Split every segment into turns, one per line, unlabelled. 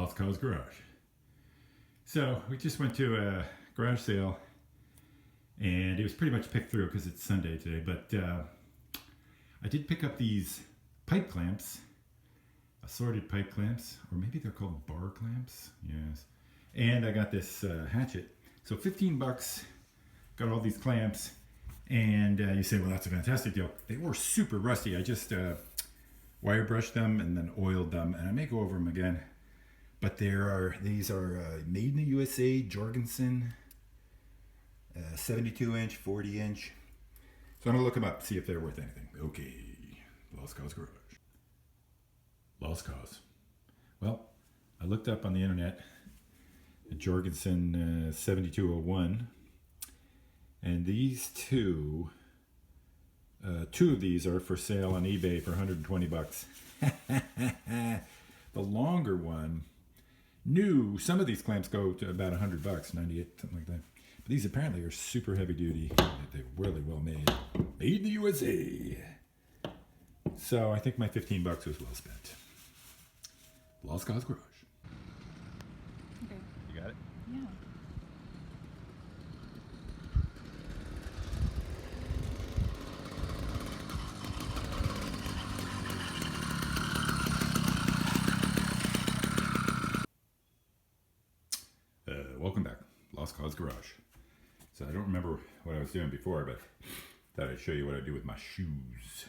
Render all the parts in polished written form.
Lost Cause Garage. So we just went to a garage sale, and it was pretty much picked through because it's Sunday today, but I did pick up these pipe clamps, assorted pipe clamps, or maybe they're called bar clamps, yes. And I got this hatchet. So 15 bucks, got all these clamps, and you say, well, that's a fantastic deal. They were super rusty. I just wire brushed them and then oiled them, and I may go over them again. But these are made in the USA, Jorgenson, 72-inch, 40-inch. So I'm gonna look them up, see if they're worth anything. Okay, Lost Cause Garage. Lost Cause. Well, I looked up on the internet a Jorgenson 7201, and these two of these are for sale on eBay for 120 bucks. The longer one, new, some of these clamps go to about 100 bucks, 98, something like that. But these apparently are super heavy duty. They're really well made. Made in the USA. So I think my 15 bucks was well spent. Lost Cause Garage.
Okay.
You got it?
Yeah.
Welcome back, Lost Cause Garage. So I don't remember what I was doing before, but thought I'd show you what I do with my shoes.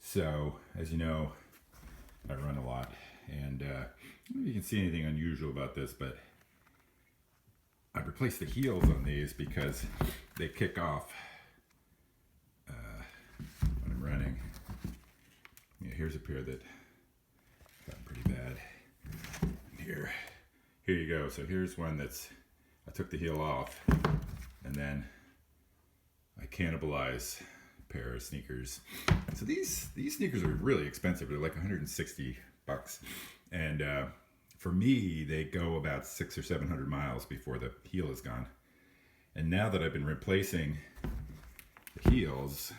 So, as you know, I run a lot, and I don't know if you can see anything unusual about this, but I replaced the heels on these because they kick off when I'm running. Yeah, here's a pair that got pretty bad. Here you go. So here's one that's, I took the heel off, and then I cannibalize a pair of sneakers. So these sneakers are really expensive. They're like 160 bucks. And for me, they go about 600 or 700 miles before the heel is gone. And now that I've been replacing the heels,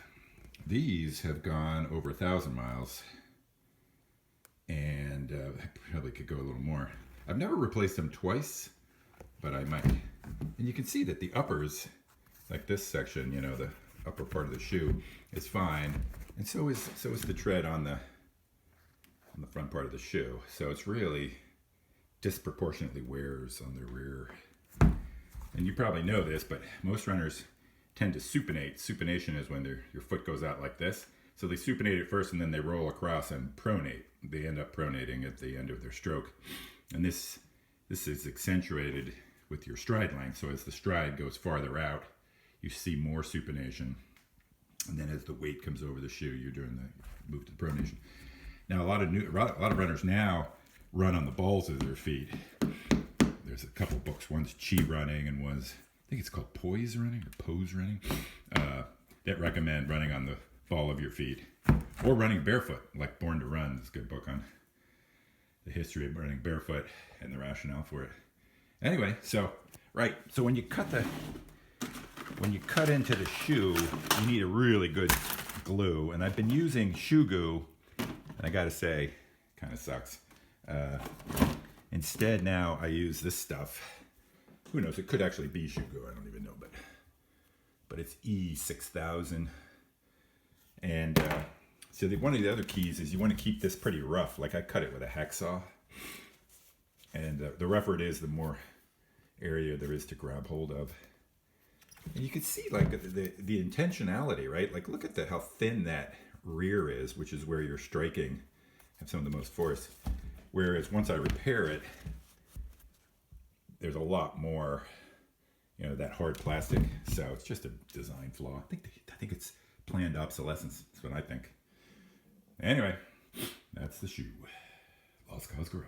these have gone over 1,000 miles. And I probably could go a little more. I've never replaced them twice, but I might. And you can see that the uppers, like this section, you know, the upper part of the shoe, is fine, and so is the tread on the front part of the shoe. So it's really disproportionately wears on the rear. And you probably know this, but most runners tend to supinate. Supination is when your foot goes out like this. So they supinate it first, and then they roll across and pronate. They end up pronating at the end of their stroke. And this is accentuated with your stride length. So as the stride goes farther out, you see more supination. And then as the weight comes over the shoe, you're doing the move to the pronation. Now a lot of runners now run on the balls of their feet. There's a couple books. One's Chi Running, and one's, I think it's called Poise Running or Pose Running, that recommend running on the ball of your feet, or running barefoot, like Born to Run. It's a good book on the history of running barefoot and the rationale for it. Anyway, so when you cut into the shoe, you need a really good glue, and I've been using shoe goo, and I gotta say, kind of sucks. Instead, now I use this stuff. Who knows? It could actually be shoe goo. I don't even know, but it's E6000, and so one of the other keys is you want to keep this pretty rough. Like I cut it with a hacksaw, and the rougher it is, the more area there is to grab hold of. And you can see like the intentionality, right? Like look at how thin that rear is, which is where you're striking, have some of the most force. Whereas once I repair it, there's a lot more, you know, that hard plastic. So it's just a design flaw. I think it's planned obsolescence. That's what I think. Anyway, that's the shoe. Lost Cause Garage.